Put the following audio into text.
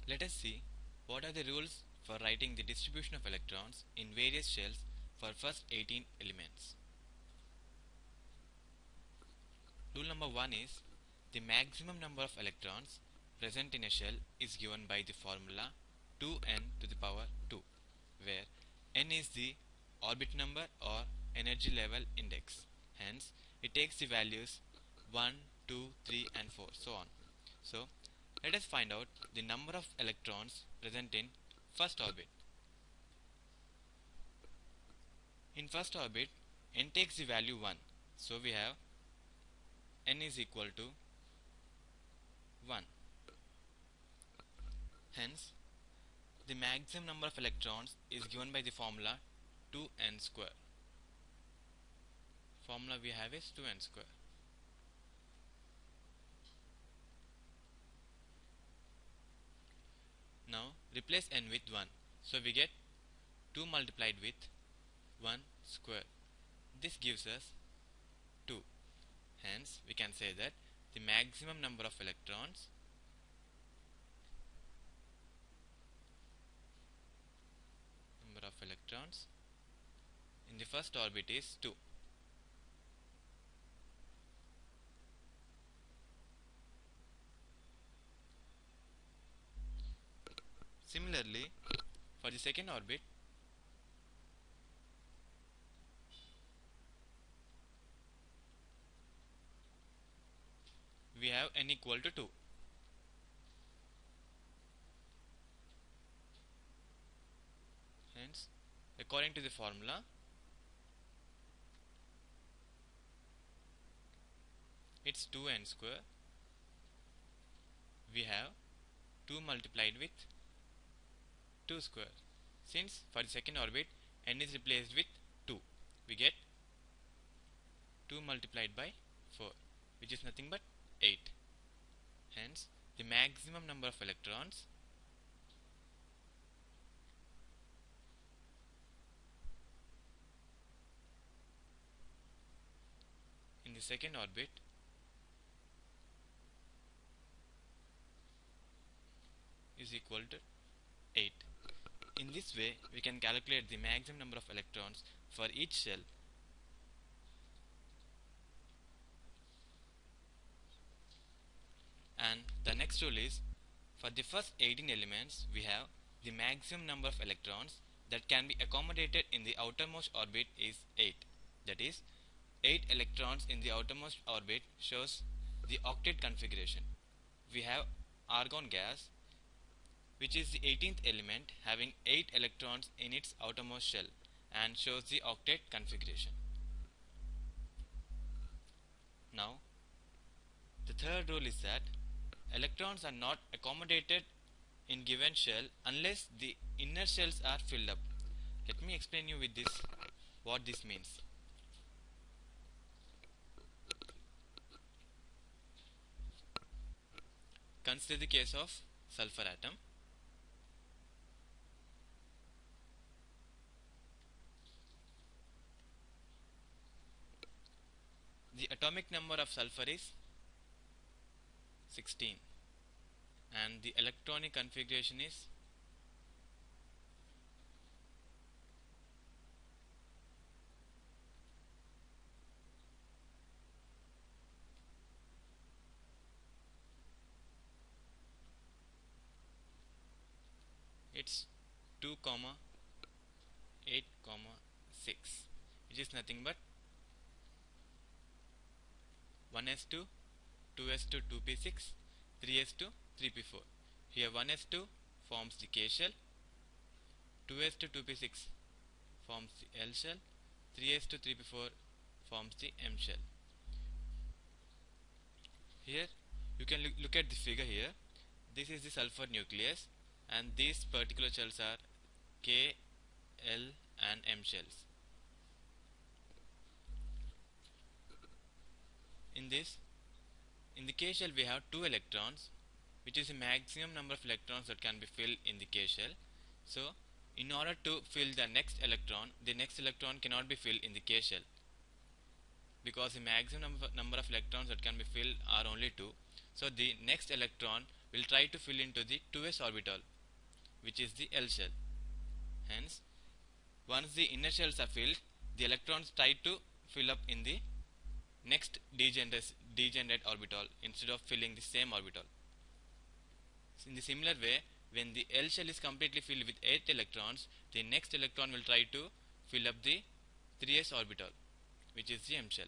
Let us see what are the rules for writing the distribution of electrons in various shells for first 18 elements. Rule number 1 is the maximum number of electrons present in a shell is given by the formula 2n to the power 2, where n is the orbit number or energy level index. Hence, it takes the values 1, 2, 3 and 4, so on. So, let us find out the number of electrons present in first orbit. In first orbit, n takes the value 1. So, we have n is equal to 1. Hence, the maximum number of electrons is given by the formula 2n square. Formula we have is 2n square. Now replace n with 1. So we get 2 multiplied with 1 square. This gives us 2. Hence we can say that the maximum number of electrons in the first orbit is 2. Similarly, for the second orbit, we have n equal to 2. Hence, according to the formula, it's 2n square. We have 2 multiplied with 2 square. Since for the second orbit n is replaced with 2, we get 2 multiplied by 4, which is nothing but 8. Hence, the maximum number of electrons in the second orbit is equal to 8. In this way, we can calculate the maximum number of electrons for each shell. And the next rule is, for the first 18 elements, we have the maximum number of electrons that can be accommodated in the outermost orbit is 8. That is, 8 electrons in the outermost orbit shows the octet configuration. We have argon gas, which is the 18th element having 8 electrons in its outermost shell and shows the octet configuration. Now, the third rule is that electrons are not accommodated in given shell unless the inner shells are filled up. Let me explain you with this what this means. Consider the case of sulfur atom. The atomic number of sulfur is 16 and the electronic configuration is it's 2, 8, 6, which is nothing but 1s2, 2s2, 2p6, 3s2, 3p4. Here 1s2 forms the K shell, 2s2, 2p6 forms the L shell, 3s2, 3p4 forms the M shell. Here you can look at the figure here. This is the sulfur nucleus and these particular shells are K, L and M shells. In the K shell we have 2 electrons, which is the maximum number of electrons that can be filled in the K shell. So in order to fill the next electron cannot be filled in the K shell because the maximum number of electrons that can be filled are only 2. So the next electron will try to fill into the 2s orbital, which is the L shell. Hence, once the inner shells are filled, the electrons try to fill up in the next degenerate orbital instead of filling the same orbital. In the similar way, when the L shell is completely filled with 8 electrons, the next electron will try to fill up the 3s orbital, which is the M shell.